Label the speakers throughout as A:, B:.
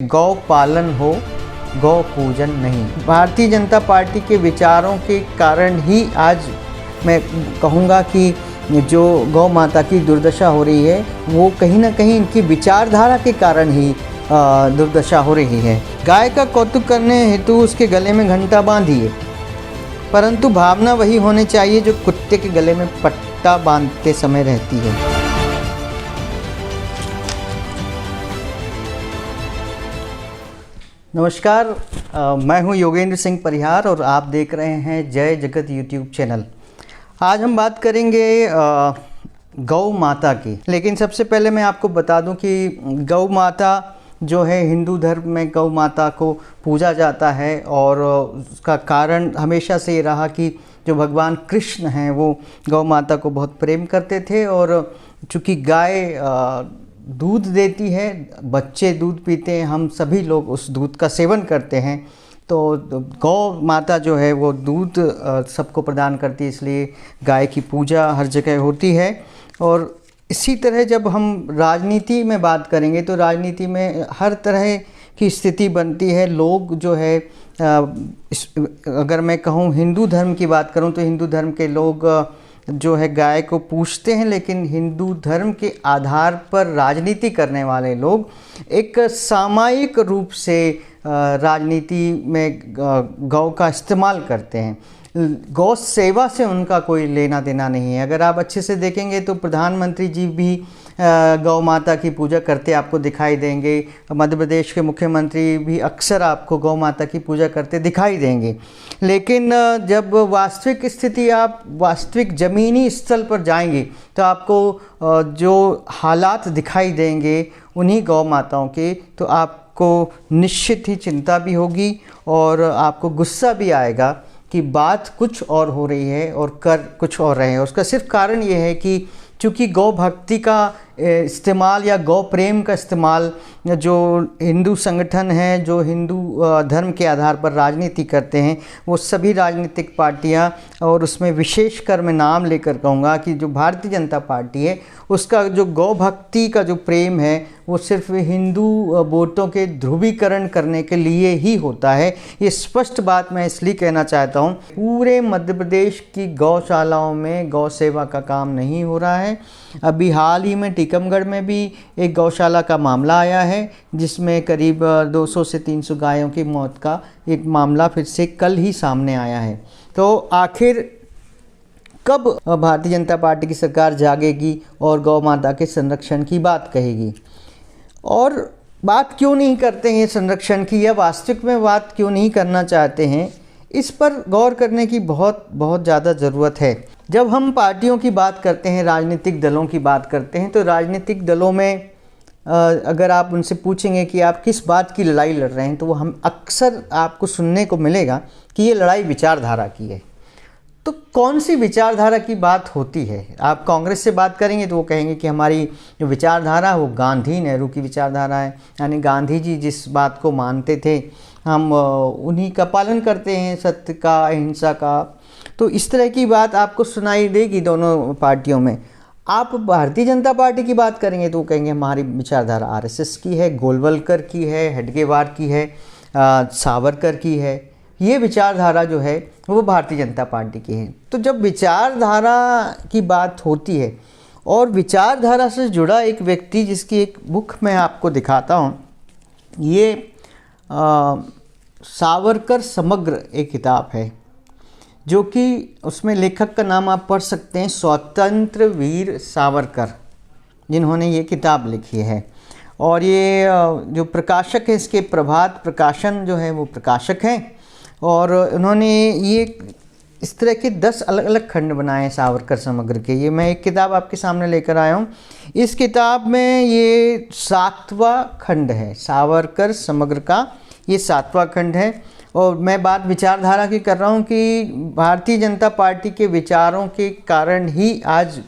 A: गौ पालन हो, गौ पूजन नहीं। भारतीय जनता पार्टी के विचारों के कारण ही आज मैं कहूँगा कि जो गौ माता की दुर्दशा हो रही है वो कहीं ना कहीं इनकी विचारधारा के कारण ही दुर्दशा हो रही है। गाय का कौतुक करने हेतु उसके गले में घंटा बांधिए, परंतु भावना वही होनी चाहिए जो कुत्ते के गले में पट्टा बांधते समय रहती है। नमस्कार, मैं हूं योगेंद्र सिंह परिहार और आप देख रहे हैं जय जगत यूट्यूब चैनल। आज हम बात करेंगे गौ माता की। लेकिन सबसे पहले मैं आपको बता दूं कि गौ माता जो है हिंदू धर्म में गौ माता को पूजा जाता है और उसका कारण हमेशा से ये रहा कि जो भगवान कृष्ण हैं वो गौ माता को बहुत प्रेम करते थे। और चूँकि गाय दूध देती है, बच्चे दूध पीते हैं, हम सभी लोग उस दूध का सेवन करते हैं, तो गौ माता जो है वो दूध सबको प्रदान करती है, इसलिए गाय की पूजा हर जगह होती है। और इसी तरह जब हम राजनीति में बात करेंगे तो राजनीति में हर तरह की स्थिति बनती है। लोग जो है अगर मैं कहूँ हिंदू धर्म की बात करूँ तो हिंदू धर्म के लोग जो है गाय को पूजते हैं, लेकिन हिंदू धर्म के आधार पर राजनीति करने वाले लोग एक सामयिक रूप से राजनीति में गौ का इस्तेमाल करते हैं। गौ सेवा से उनका कोई लेना देना नहीं है। अगर आप अच्छे से देखेंगे तो प्रधानमंत्री जी भी गौ माता की पूजा करते आपको दिखाई देंगे। मध्य प्रदेश के मुख्यमंत्री भी अक्सर आपको गौ माता की पूजा करते दिखाई देंगे। लेकिन जब वास्तविक स्थिति आप वास्तविक ज़मीनी स्थल पर जाएंगे तो आपको जो हालात दिखाई देंगे उन्हीं गौ माताओं के, तो आपको निश्चित ही चिंता भी होगी और आपको गुस्सा भी आएगा कि बात कुछ और हो रही है और कर कुछ और रहे हैं। उसका सिर्फ कारण ये है कि चूँकि गौ भक्ति का इस्तेमाल या गौ प्रेम का इस्तेमाल जो हिंदू संगठन हैं, जो हिंदू धर्म के आधार पर राजनीति करते हैं, वो सभी राजनीतिक पार्टियां, और उसमें विशेषकर मैं नाम लेकर कहूँगा कि जो भारतीय जनता पार्टी है उसका जो गौ भक्ति का जो प्रेम है वो सिर्फ हिंदू वोटों के ध्रुवीकरण करने के लिए ही होता है। ये स्पष्ट बात मैं इसलिए कहना चाहता हूँ। पूरे मध्य प्रदेश की गौशालाओं में गौ सेवा का काम नहीं हो रहा है। अभी हाल ही में टीकमगढ़ में भी एक गौशाला का मामला आया है जिसमें करीब 200 से 300 गायों की मौत का एक मामला फिर से कल ही सामने आया है। तो आखिर कब भारतीय जनता पार्टी की सरकार जागेगी और गौ माता के संरक्षण की बात कहेगी? और बात क्यों नहीं करते हैं संरक्षण की, या वास्तविक में बात क्यों नहीं करना चाहते हैं, इस पर गौर करने की बहुत ज़्यादा ज़रूरत है। जब हम पार्टियों की बात करते हैं, राजनीतिक दलों की बात करते हैं, तो राजनीतिक दलों में अगर आप उनसे पूछेंगे कि आप किस बात की लड़ाई लड़ रहे हैं, तो वो हम अक्सर आपको सुनने को मिलेगा कि ये लड़ाई विचारधारा की है। तो कौन सी विचारधारा की बात होती है? आप कांग्रेस से बात करेंगे तो वो कहेंगे कि हमारी जो विचारधारा है वो गांधी नेहरू की विचारधारा है, यानी गांधी जी जिस बात को मानते थे हम उन्हीं का पालन करते हैं, सत्य का, अहिंसा का। तो इस तरह की बात आपको सुनाई देगी दोनों पार्टियों में। आप भारतीय जनता पार्टी की बात करेंगे तो वो कहेंगे हमारी विचारधारा आरएसएस की है, गोलवलकर की है, हेडगेवार की है, सावरकर की है। ये विचारधारा जो है वो भारतीय जनता पार्टी की है। तो जब विचारधारा की बात होती है और विचारधारा से जुड़ा एक व्यक्ति जिसकी एक बुक मैं आपको दिखाता हूँ, ये सावरकर समग्र एक किताब है जो कि उसमें लेखक का नाम आप पढ़ सकते हैं, स्वतंत्र वीर सावरकर, जिन्होंने ये किताब लिखी है। और ये जो प्रकाशक है इसके प्रभात प्रकाशन जो है वो प्रकाशक हैं, और उन्होंने ये इस तरह के 10 अलग अलग खंड बनाए हैं सावरकर समग्र के। ये मैं एक किताब आपके सामने लेकर आया हूँ। इस किताब में ये 7वां खंड है, सावरकर समग्र का ये 7वां खंड है। और मैं बात विचारधारा की कर रहा हूँ कि भारतीय जनता पार्टी के विचारों के कारण ही आज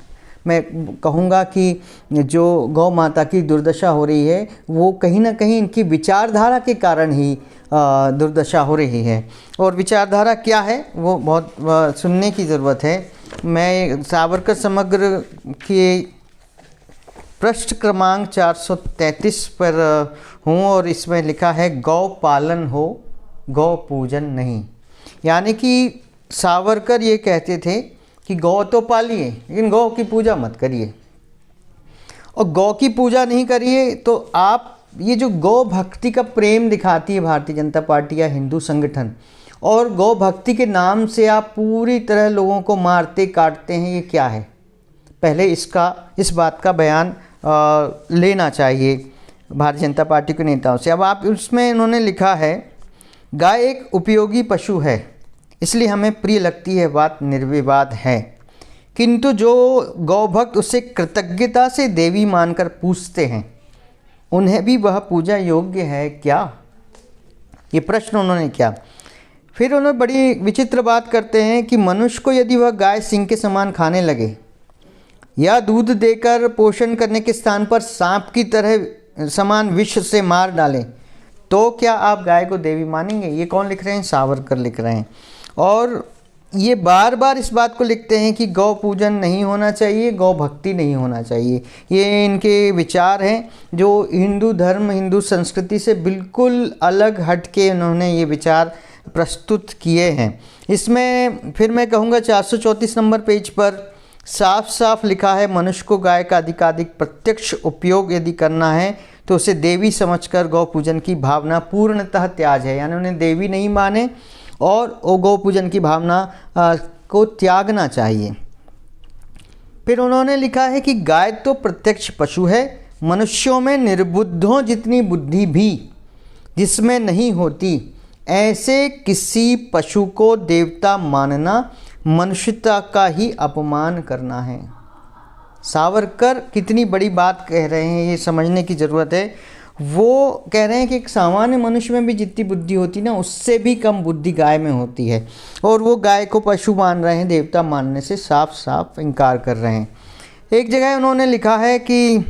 A: मैं कहूँगा कि जो गौ माता की दुर्दशा हो रही है वो कहीं ना कहीं इनकी विचारधारा के कारण ही दुर्दशा हो रही है। और विचारधारा क्या है वो बहुत सुनने की ज़रूरत है। मैं सावरकर समग्र की पृष्ठ क्रमांक 433 पर हूँ और इसमें लिखा है गौ पालन हो, गौ पूजन नहीं। यानी कि सावरकर ये कहते थे कि गौ तो पालिए लेकिन गौ की पूजा मत करिए, और गौ की पूजा नहीं करिए तो आप ये जो गौ भक्ति का प्रेम दिखाती है भारतीय जनता पार्टी या हिंदू संगठन, और गौ भक्ति के नाम से आप पूरी तरह लोगों को मारते काटते हैं, ये क्या है? पहले इस बात का बयान लेना चाहिए भारतीय जनता पार्टी के नेताओं से। अब आप उसमें इन्होंने लिखा है गाय एक उपयोगी पशु है इसलिए हमें प्रिय लगती है, बात निर्विवाद है, किंतु जो गौभक्त उसे कृतज्ञता से देवी मानकर पूजते हैं उन्हें भी वह पूजा योग्य है क्या? ये प्रश्न उन्होंने किया। फिर उन्होंने बड़ी विचित्र बात करते हैं कि मनुष्य को यदि वह गाय सिंह के समान खाने लगे या दूध देकर पोषण करने के स्थान पर सांप की तरह समान विष से मार डालें तो क्या आप गाय को देवी मानेंगे? ये कौन लिख रहे हैं? सावरकर लिख रहे हैं। और ये बार बार इस बात को लिखते हैं कि गौ पूजन नहीं होना चाहिए, गौ भक्ति नहीं होना चाहिए। ये इनके विचार हैं जो हिंदू धर्म, हिंदू संस्कृति से बिल्कुल अलग हट के उन्होंने ये विचार प्रस्तुत किए हैं। इसमें फिर मैं कहूँगा 434 नंबर पेज पर साफ साफ लिखा है मनुष्य को गाय का अधिकाधिक प्रत्यक्ष उपयोग यदि करना है तो उसे देवी समझकर गौ पूजन की भावना पूर्णतः त्याज है। यानी उन्हें देवी नहीं माने और वो गौ पूजन की भावना को त्यागना चाहिए। फिर उन्होंने लिखा है कि गाय तो प्रत्यक्ष पशु है, मनुष्यों में निर्बुद्धों जितनी बुद्धि भी जिसमें नहीं होती, ऐसे किसी पशु को देवता मानना मनुष्यता का ही अपमान करना है। सावरकर कितनी बड़ी बात कह रहे हैं, ये समझने की ज़रूरत है। वो कह रहे हैं कि एक सामान्य मनुष्य में भी जितनी बुद्धि होती ना, उससे भी कम बुद्धि गाय में होती है, और वो गाय को पशु मान रहे हैं, देवता मानने से साफ साफ इनकार कर रहे हैं। एक जगह उन्होंने लिखा है कि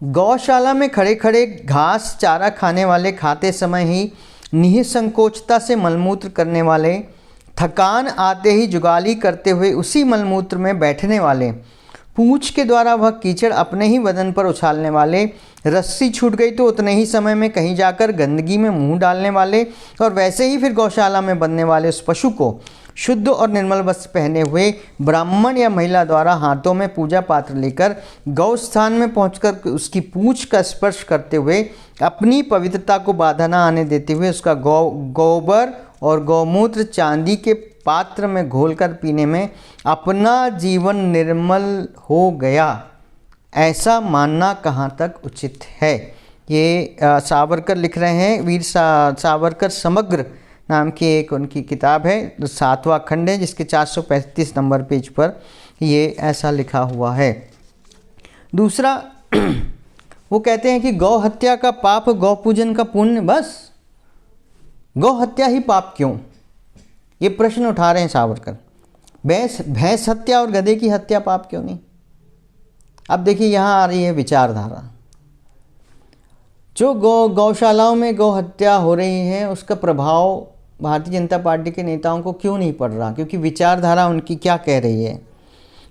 A: गौशाला में खड़े खड़े घास चारा खाने वाले खाते समय ही निःसंकोचता से मलमूत्र करने वाले, थकान आते ही जुगाली करते हुए उसी मलमूत्र में बैठने वाले, पूंछ के द्वारा वह कीचड़ अपने ही बदन पर उछालने वाले, रस्सी छूट गई तो उतने ही समय में कहीं जाकर गंदगी में मुंह डालने वाले, और वैसे ही फिर गौशाला में बनने वाले उस पशु को शुद्ध और निर्मल वस्त्र पहने हुए ब्राह्मण या महिला द्वारा हाथों में पूजा पात्र लेकर गौ स्थान में पहुंचकर उसकी पूंछ का स्पर्श करते हुए अपनी पवित्रता को बाधा न आने देते हुए उसका गोबर और गौमूत्र चांदी के पात्र में घोलकर पीने में अपना जीवन निर्मल हो गया, ऐसा मानना कहाँ तक उचित है? ये सावरकर लिख रहे हैं। वीर सावरकर समग्र नाम की एक उनकी किताब है, 7वां खंड है, जिसके 435 नंबर पेज पर ये ऐसा लिखा हुआ है। दूसरा वो कहते हैं कि गौ हत्या का पाप, गौ पूजन का पुण्य। बस गौ हत्या ही पाप क्यों? ये प्रश्न उठा रहे हैं सावरकर। भैंस हत्या और गधे की हत्या पाप क्यों नहीं? अब देखिए यहाँ आ रही है विचारधारा। जो गौशालाओं में गौ हत्या हो रही है उसका प्रभाव भारतीय जनता पार्टी के नेताओं को क्यों नहीं पड़ रहा? क्योंकि विचारधारा उनकी क्या कह रही है?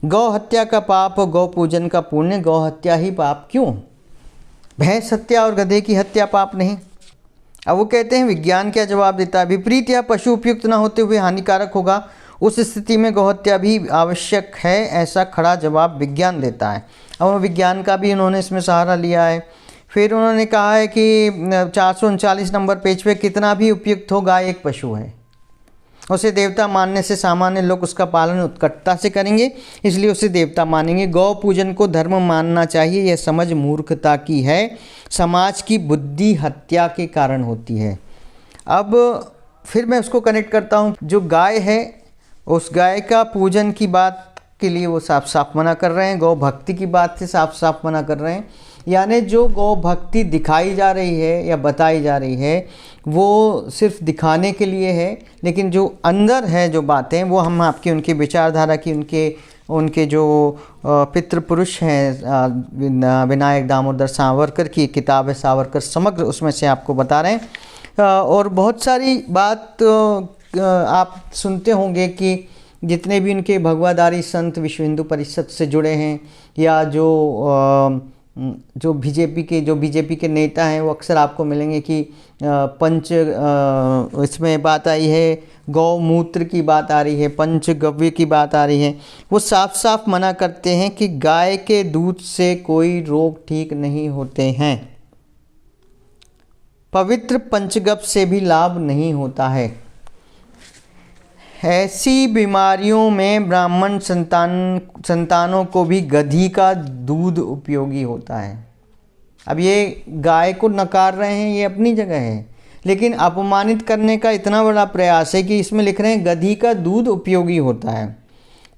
A: गौ हत्या का पाप, गौ पूजन का पुण्य, गौ हत्या ही पाप क्यों? भैंस हत्या और गधे की हत्या पाप नहीं? अब वो कहते हैं विज्ञान क्या जवाब देता है? विपरीत या पशु उपयुक्त न होते हुए हानिकारक होगा, उस स्थिति में गौहत्या भी आवश्यक है, ऐसा खड़ा जवाब विज्ञान देता है। अब विज्ञान का भी उन्होंने इसमें सहारा लिया है। फिर उन्होंने कहा है कि 439 नंबर पेज पे कितना भी उपयुक्त हो, गाय एक पशु है, उसे देवता मानने से सामान्य लोग उसका पालन उत्कटता से करेंगे, इसलिए उसे देवता मानेंगे। गौ पूजन को धर्म मानना चाहिए, यह समझ मूर्खता की है, समाज की बुद्धि हत्या के कारण होती है। अब फिर मैं उसको कनेक्ट करता हूँ, जो गाय है उस गाय का पूजन की बात के लिए वो साफ साफ मना कर रहे हैं, गौ भक्ति की बात से साफ साफ मना कर रहे हैं। यानी जो गौ भक्ति दिखाई जा रही है या बताई जा रही है वो सिर्फ दिखाने के लिए है, लेकिन जो अंदर है जो बातें वो हम आपकी उनकी विचारधारा की उनके जो पितृपुरुष हैं विनायक दामोदर सावरकर की किताब है सावरकर समग्र, उसमें से आपको बता रहे हैं। और बहुत सारी बात आप सुनते होंगे कि जितने भी उनके भगवाधारी संत विश्व हिंदू परिषद से जुड़े हैं या जो जो बीजेपी के नेता हैं वो अक्सर आपको मिलेंगे कि पंच इसमें बात आई है, गौमूत्र की बात आ रही है, पंचगव्य की बात आ रही है। वो साफ साफ मना करते हैं कि गाय के दूध से कोई रोग ठीक नहीं होते हैं, पवित्र पंचगव्य से भी लाभ नहीं होता है। ऐसी बीमारियों में ब्राह्मण संतानों को भी गधी का दूध उपयोगी होता है। अब ये गाय को नकार रहे हैं, ये अपनी जगह है, लेकिन अपमानित करने का इतना बड़ा प्रयास है कि इसमें लिख रहे हैं गधी का दूध उपयोगी होता है।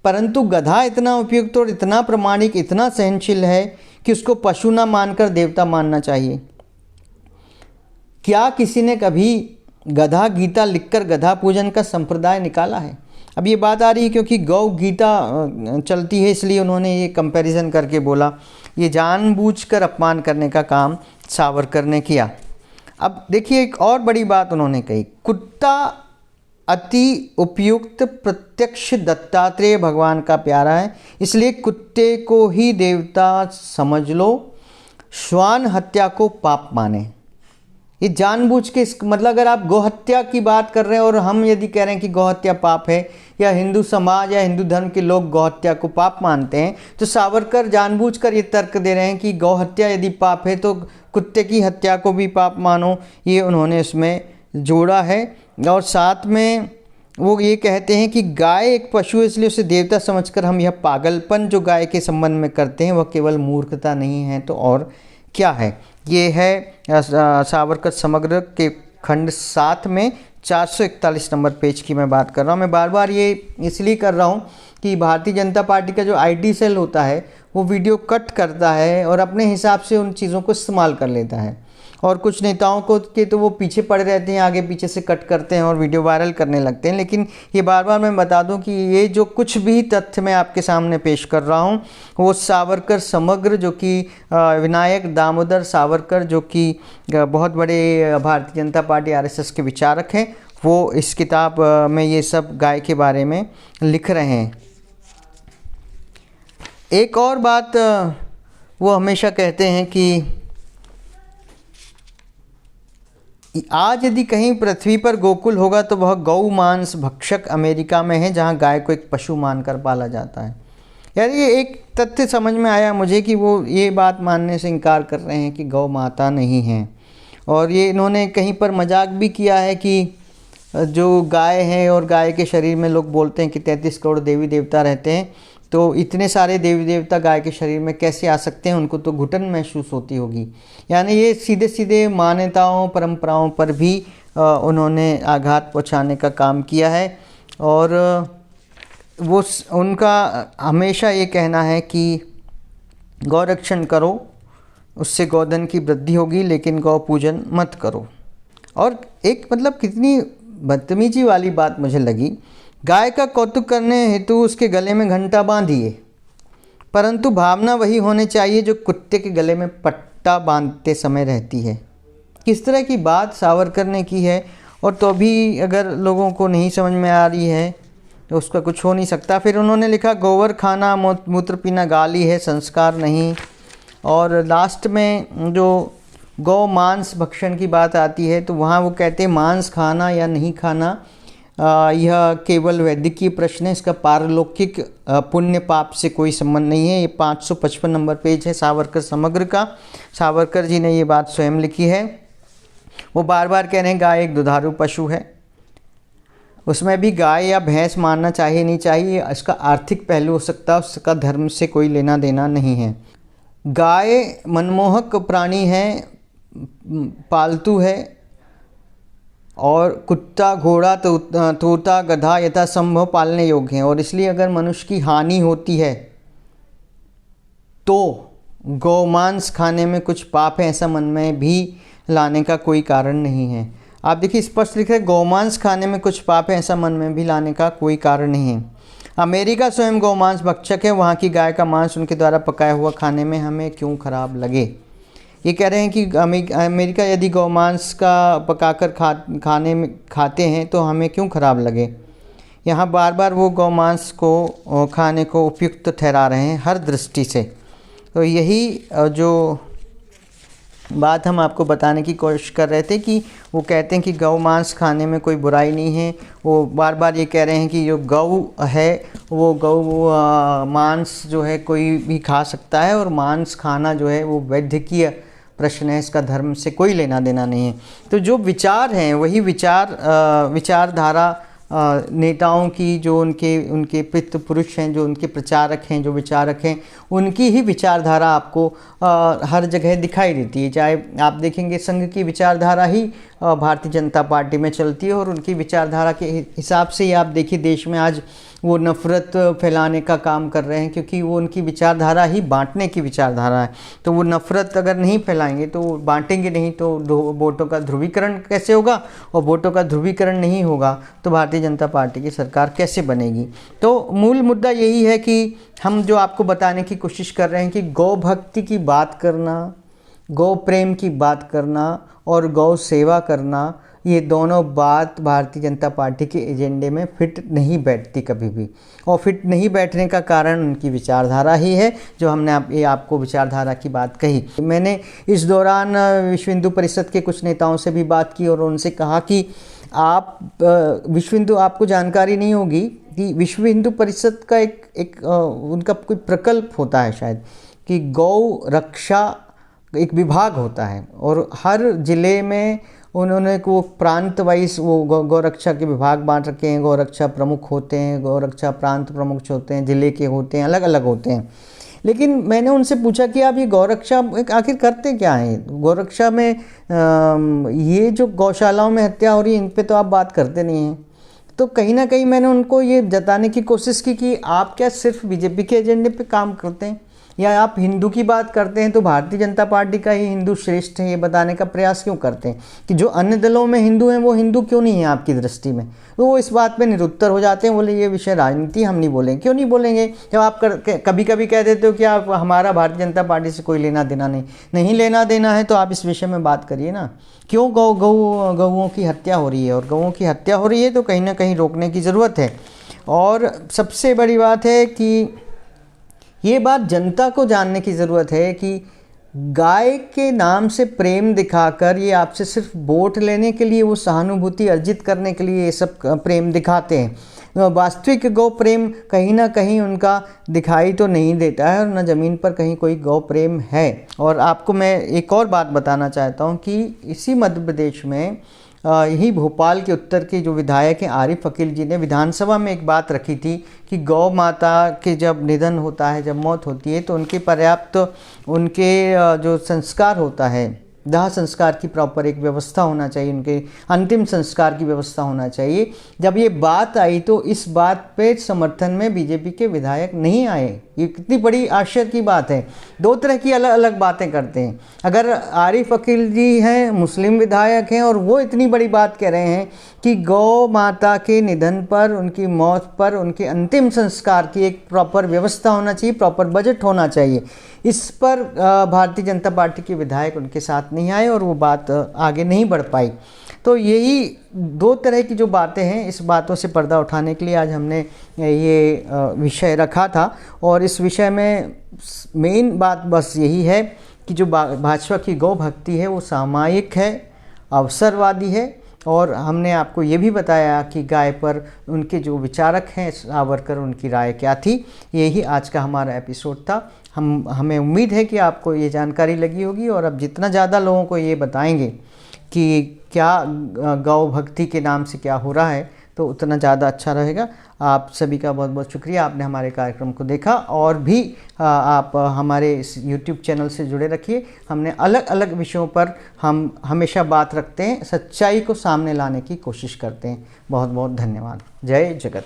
A: परंतु गधा इतना उपयुक्त और इतना प्रामाणिक, इतना सहनशील है कि उसको पशु ना मानकर देवता मानना चाहिए। क्या किसी ने कभी गधा गीता लिखकर गधा पूजन का संप्रदाय निकाला है? अब ये बात आ रही है क्योंकि गौ गीता चलती है, इसलिए उन्होंने ये कंपैरिजन करके बोला। ये जानबूझकर अपमान करने का काम सावरकर ने किया। अब देखिए एक और बड़ी बात उन्होंने कही, कुत्ता अति उपयुक्त प्रत्यक्ष दत्तात्रेय भगवान का प्यारा है, इसलिए कुत्ते को ही देवता समझ लो, श्वान हत्या को पाप माने। ये जानबूझ के मतलब अगर आप गौहत्या की बात कर रहे हैं और हम यदि कह रहे हैं कि गौहत्या पाप है, या हिंदू समाज या हिंदू धर्म के लोग गौहत्या को पाप मानते हैं, तो सावरकर जानबूझकर ये तर्क दे रहे हैं कि गौहत्या यदि पाप है तो कुत्ते की हत्या को भी पाप मानो। ये उन्होंने उसमें जोड़ा है। और साथ में वो ये कहते हैं कि गाय एक पशु है, इसलिए उसे देवता समझकर हम यह पागलपन जो गाय के संबंध में करते हैं वह केवल मूर्खता नहीं है तो और क्या है। ये है सावरकर समग्र के खंड 7 में 441 नंबर पेज की मैं बात कर रहा हूँ। मैं बार बार ये इसलिए कर रहा हूँ कि भारतीय जनता पार्टी का जो IT सेल होता है वो वीडियो कट करता है और अपने हिसाब से उन चीज़ों को इस्तेमाल कर लेता है, और कुछ नेताओं को के तो वो पीछे पड़े रहते हैं, आगे पीछे से कट करते हैं और वीडियो वायरल करने लगते हैं। लेकिन ये बार बार मैं बता दूं कि ये जो कुछ भी तथ्य मैं आपके सामने पेश कर रहा हूं वो सावरकर समग्र, जो कि विनायक दामोदर सावरकर, जो कि बहुत बड़े भारतीय जनता पार्टी RSS के विचारक हैं, वो इस किताब में ये सब गाय के बारे में लिख रहे हैं। एक और बात वो हमेशा कहते हैं कि आज यदि कहीं पृथ्वी पर गोकुल होगा तो वह गौ मांस भक्षक अमेरिका में है, जहां गाय को एक पशु मानकर पाला जाता है। यार ये एक तथ्य समझ में आया मुझे कि वो ये बात मानने से इनकार कर रहे हैं कि गौ माता नहीं है। और ये इन्होंने कहीं पर मजाक भी किया है कि जो गाय है और गाय के शरीर में लोग बोलते हैं कि 33 करोड़ देवी देवता रहते हैं, तो इतने सारे देवी देवता गाय के शरीर में कैसे आ सकते हैं, उनको तो घुटन महसूस होती होगी। यानी ये सीधे सीधे मान्यताओं परंपराओं पर भी उन्होंने आघात पहुंचाने का काम किया है। और वो उनका हमेशा ये कहना है कि गौरक्षण करो, उससे गौधन की वृद्धि होगी, लेकिन गौ पूजन मत करो। और एक मतलब कितनी बदतमीजी वाली बात मुझे लगी, गाय का कौतुक करने हेतु उसके गले में घंटा बांधिए, परंतु भावना वही होनी चाहिए जो कुत्ते के गले में पट्टा बांधते समय रहती है। किस तरह की बात सावरकर ने की है, और तो भी अगर लोगों को नहीं समझ में आ रही है तो उसका कुछ हो नहीं सकता। फिर उन्होंने लिखा गोबर खाना मूत्र पीना गाली है, संस्कार नहीं। और लास्ट में जो गौ मांस भक्षण की बात आती है तो वहाँ वो कहते हैं मांस खाना या नहीं खाना यह केवल वैदिकीय प्रश्न है, इसका पारलौकिक पुण्य पाप से कोई संबंध नहीं है। ये 555 नंबर पेज है सावरकर समग्र का। सावरकर जी ने ये बात स्वयं लिखी है। वो बार बार कह रहे हैं गाय एक दुधारू पशु है, उसमें भी गाय या भैंस मानना चाहिए नहीं चाहिए, इसका आर्थिक पहलू हो सकता है, उसका धर्म से कोई लेना देना नहीं है। गाय मनमोहक प्राणी है, पालतू है, और कुत्ता घोड़ा तोता गधा यथासंभव पालने योग्य हैं, और इसलिए अगर मनुष्य की हानि होती है तो गौमांस खाने में कुछ पाप है ऐसा मन में भी लाने का कोई कारण नहीं है। आप देखिए स्पष्ट लिख रहे गौमांस खाने में कुछ पाप है ऐसा मन में भी लाने का कोई कारण नहीं है। अमेरिका स्वयं गौमांस भक्षक है, वहाँ की गाय का मांस उनके द्वारा पकाया हुआ खाने में हमें क्यों खराब लगे। ये कह रहे हैं कि अमेरिका यदि गौमांस का पकाकर खाते हैं तो हमें क्यों खराब लगे। यहाँ बार बार वो गौमांस को खाने को उपयुक्त ठहरा रहे हैं हर दृष्टि से। तो यही जो बात हम आपको बताने की कोशिश कर रहे थे कि वो कहते हैं कि गौ मांस खाने में कोई बुराई नहीं है। वो बार बार ये कह रहे हैं कि जो गौ है वो गौ मांस जो है कोई भी खा सकता है, और मांस खाना जो है वो वैद्यकीय प्रश्न है, इसका धर्म से कोई लेना देना नहीं है। तो जो विचार हैं वही विचारधारा नेताओं की, जो उनके पितृ पुरुष हैं, जो उनके प्रचारक हैं, जो विचारक हैं, उनकी ही विचारधारा आपको हर जगह दिखाई देती है। चाहे आप देखेंगे संघ की विचारधारा ही भारतीय जनता पार्टी में चलती है, और उनकी विचारधारा के हिसाब से ही आप देखिए देश में आज वो नफ़रत फैलाने का काम कर रहे हैं, क्योंकि वो उनकी विचारधारा ही बांटने की विचारधारा है। तो वो नफ़रत अगर नहीं फैलाएंगे, तो बांटेंगे नहीं, तो वोटों का ध्रुवीकरण कैसे होगा, और वोटों का ध्रुवीकरण नहीं होगा तो भारतीय जनता पार्टी की सरकार कैसे बनेगी। तो मूल मुद्दा यही है कि हम जो आपको बताने की कोशिश कर रहे हैं कि गौ भक्ति की बात करना, गौ प्रेम की बात करना और गौ सेवा करना, ये दोनों बात भारतीय जनता पार्टी के एजेंडे में फिट नहीं बैठती कभी भी। और फिट नहीं बैठने का कारण उनकी विचारधारा ही है, जो हमने आपको विचारधारा की बात कही। मैंने इस दौरान विश्व हिंदू परिषद के कुछ नेताओं से भी बात की और उनसे कहा कि आप विश्व हिंदू, आपको जानकारी नहीं होगी कि विश्व हिंदू परिषद का एक उनका कोई प्रकल्प होता है शायद, कि गौ रक्षा एक विभाग होता है, और हर ज़िले में उन्होंने वो प्रांत वाइज वो गौरक्षा के विभाग बांट रखे हैं। गौरक्षा प्रमुख होते हैं, गौरक्षा प्रांत प्रमुख होते हैं, ज़िले के होते हैं, अलग अलग होते हैं। लेकिन मैंने उनसे पूछा कि आप ये गौरक्षा आखिर करते क्या हैं? गौरक्षा में ये जो गौशालाओं में हत्या हो रही है, इन पे तो आप बात करते नहीं हैं। तो कहीं ना कहीं मैंने उनको ये जताने की कोशिश की कि आप क्या सिर्फ बीजेपी के एजेंडे पे काम करते हैं, या आप हिंदू की बात करते हैं तो भारतीय जनता पार्टी का ही हिंदू श्रेष्ठ है, ये बताने का प्रयास क्यों करते हैं कि जो अन्य दलों में हिंदू हैं वो हिंदू क्यों नहीं है आपकी दृष्टि में? तो वो इस बात पे निरुत्तर हो जाते हैं, बोले ये विषय राजनीति, हम नहीं बोलेंगे। क्यों नहीं बोलेंगे? जब आप कभी कभी कह देते हो कि आप हमारा भारतीय जनता पार्टी से कोई लेना देना नहीं लेना देना है, तो आप इस विषय में बात करिए ना। क्यों गौओं की हत्या हो रही है, और गौओं की हत्या हो रही है तो कहीं ना कहीं रोकने की ज़रूरत है। और सबसे बड़ी बात है कि ये बात जनता को जानने की ज़रूरत है कि गाय के नाम से प्रेम दिखाकर ये आपसे सिर्फ वोट लेने के लिए, वो सहानुभूति अर्जित करने के लिए ये सब प्रेम दिखाते हैं। वास्तविक गौ प्रेम कहीं ना कहीं उनका दिखाई तो नहीं देता है, और न ज़मीन पर कहीं कोई गौ प्रेम है। और आपको मैं एक और बात बताना चाहता हूँ कि इसी मध्य प्रदेश में यही भोपाल के उत्तर के जो विधायक हैं आरिफ अकील जी ने विधानसभा में एक बात रखी थी कि गौ माता के जब निधन होता है, जब मौत होती है, तो उनके पर्याप्त उनके जो संस्कार होता है, दाह संस्कार की प्रॉपर एक व्यवस्था होना चाहिए, उनके अंतिम संस्कार की व्यवस्था होना चाहिए। जब ये बात आई तो इस बात पे समर्थन में बीजेपी के विधायक नहीं आए। ये कितनी बड़ी आश्चर्य की बात है। दो तरह की अलग अलग बातें करते हैं। अगर आरिफ अकील जी हैं, मुस्लिम विधायक हैं, और वो इतनी बड़ी बात कह रहे हैं कि गौ माता के निधन पर, उनकी मौत पर, उनके अंतिम संस्कार की एक प्रॉपर व्यवस्था होना चाहिए, प्रॉपर बजट होना चाहिए, इस पर भारतीय जनता पार्टी के विधायक उनके साथ नहीं आए और वो बात आगे नहीं बढ़ पाई। तो यही दो तरह की जो बातें हैं, इस बातों से पर्दा उठाने के लिए आज हमने ये विषय रखा था। और इस विषय में मेन बात बस यही है कि जो भाजपा की गौ भक्ति है वो सामायिक है, अवसरवादी है। और हमने आपको ये भी बताया कि गाय पर उनके जो विचारक हैं सावरकर, उनकी राय क्या थी। यही आज का हमारा एपिसोड था। हमें उम्मीद है कि आपको ये जानकारी लगी होगी, और अब जितना ज़्यादा लोगों को ये बताएंगे कि क्या गौ भक्ति के नाम से क्या हो रहा है, तो उतना ज़्यादा अच्छा रहेगा। आप सभी का बहुत बहुत शुक्रिया, आपने हमारे कार्यक्रम को देखा। और भी आप हमारे इस YouTube चैनल से जुड़े रखिए। हमने अलग अलग विषयों पर हम हमेशा बात रखते हैं, सच्चाई को सामने लाने की कोशिश करते हैं। बहुत बहुत धन्यवाद। जय जगत।